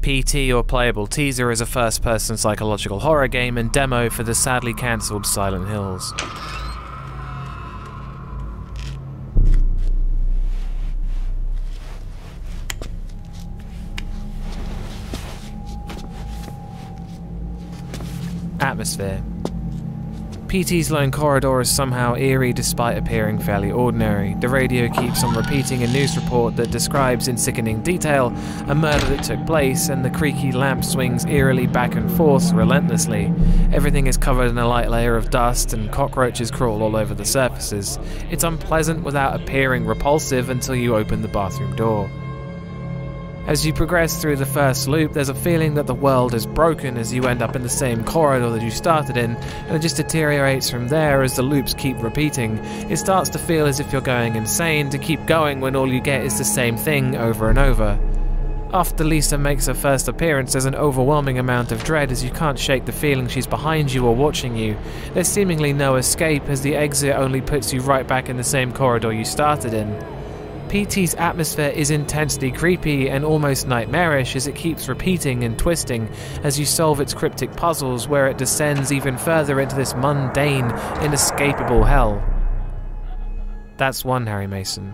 PT or Playable Teaser is a first-person psychological horror game and demo for the sadly cancelled Silent Hills. Atmosphere. PT's lone corridor is somehow eerie despite appearing fairly ordinary. The radio keeps on repeating a news report that describes in sickening detail a murder that took place, and the creaky lamp swings eerily back and forth relentlessly. Everything is covered in a light layer of dust and cockroaches crawl all over the surfaces. It's unpleasant without appearing repulsive until you open the bathroom door. As you progress through the first loop, there's a feeling that the world is broken as you end up in the same corridor that you started in, and it just deteriorates from there as the loops keep repeating. It starts to feel as if you're going insane to keep going when all you get is the same thing over and over. After Lisa makes her first appearance, there's an overwhelming amount of dread as you can't shake the feeling she's behind you or watching you. There's seemingly no escape as the exit only puts you right back in the same corridor you started in. PT's atmosphere is intensely creepy and almost nightmarish as it keeps repeating and twisting as you solve its cryptic puzzles, where it descends even further into this mundane, inescapable hell. That's one Harry Mason.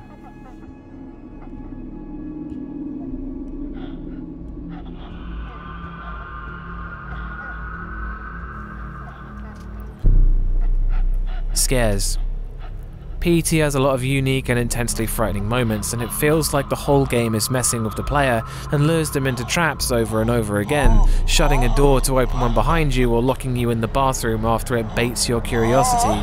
Scares. PT has a lot of unique and intensely frightening moments, and it feels like the whole game is messing with the player and lures them into traps over and over again, shutting a door to open one behind you or locking you in the bathroom after it baits your curiosity.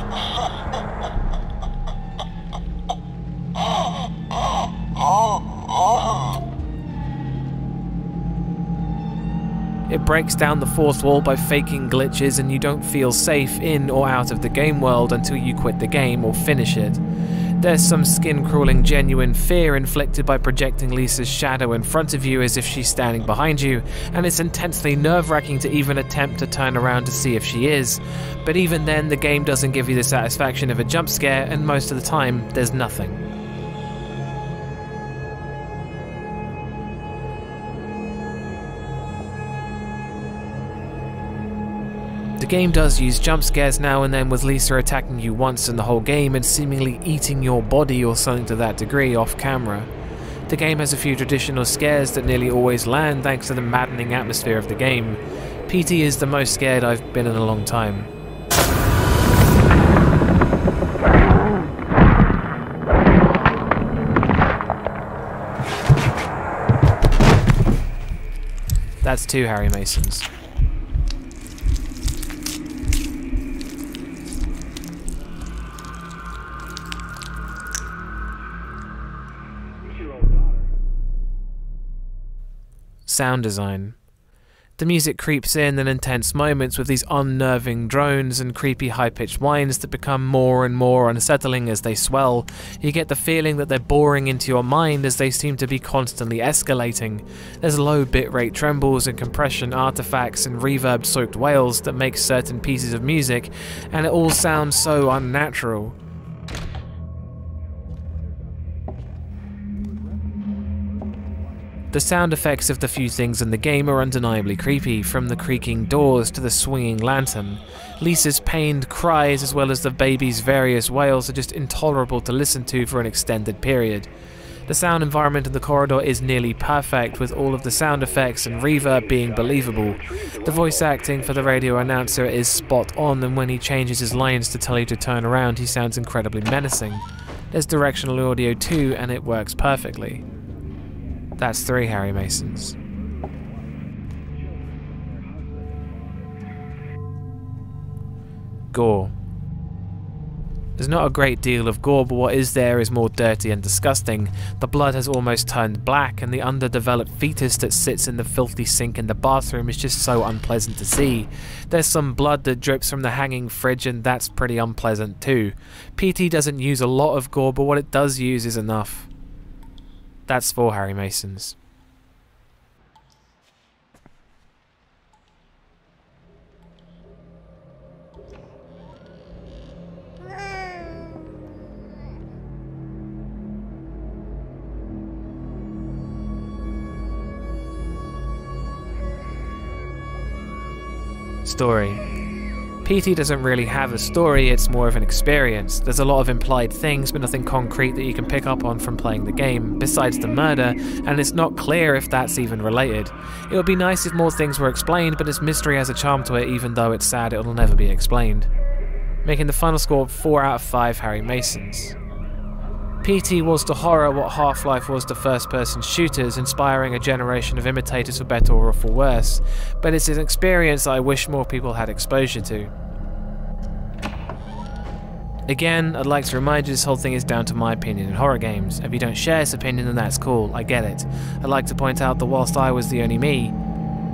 It breaks down the fourth wall by faking glitches, and you don't feel safe in or out of the game world until you quit the game or finish it. There's some skin-crawling genuine fear inflicted by projecting Lisa's shadow in front of you as if she's standing behind you, and it's intensely nerve-wracking to even attempt to turn around to see if she is. But even then, the game doesn't give you the satisfaction of a jump scare, and most of the time, there's nothing. The game does use jump scares now and then, with Lisa attacking you once in the whole game and seemingly eating your body or something to that degree off camera. The game has a few traditional scares that nearly always land thanks to the maddening atmosphere of the game. PT is the most scared I've been in a long time. That's 2 Harry Masons. Sound design. The music creeps in intense moments with these unnerving drones and creepy high-pitched whines that become more and more unsettling as they swell. You get the feeling that they're boring into your mind as they seem to be constantly escalating. There's low bitrate trembles and compression artifacts and reverb-soaked wails that make certain pieces of music, and it all sounds so unnatural. The sound effects of the few things in the game are undeniably creepy, from the creaking doors to the swinging lantern. Lisa's pained cries as well as the baby's various wails are just intolerable to listen to for an extended period. The sound environment in the corridor is nearly perfect, with all of the sound effects and reverb being believable. The voice acting for the radio announcer is spot on, and when he changes his lines to tell you to turn around, he sounds incredibly menacing. There's directional audio too, and it works perfectly. That's 3 Harry Masons. Gore. There's not a great deal of gore, but what is there is more dirty and disgusting. The blood has almost turned black, and the underdeveloped fetus that sits in the filthy sink in the bathroom is just so unpleasant to see. There's some blood that drips from the hanging fridge, and that's pretty unpleasant too. PT doesn't use a lot of gore, but what it does use is enough. That's 4 Harry Masons. Story. PT doesn't really have a story, it's more of an experience. There's a lot of implied things, but nothing concrete that you can pick up on from playing the game, besides the murder, and it's not clear if that's even related. It would be nice if more things were explained, but this mystery has a charm to it, even though it's sad it'll never be explained. Making the final score 4 out of 5 Harry Masons. PT was to horror what Half-Life was to first-person shooters, inspiring a generation of imitators for better or for worse, but it's an experience that I wish more people had exposure to. Again, I'd like to remind you this whole thing is down to my opinion in horror games. If you don't share this opinion, then that's cool, I get it. I'd like to point out that whilst I was the only me,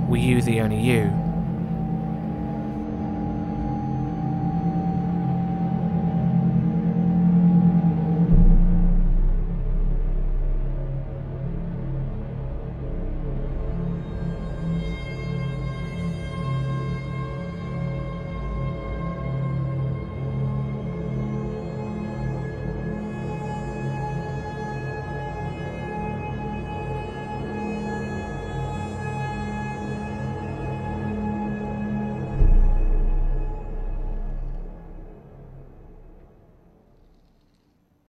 were you the only you?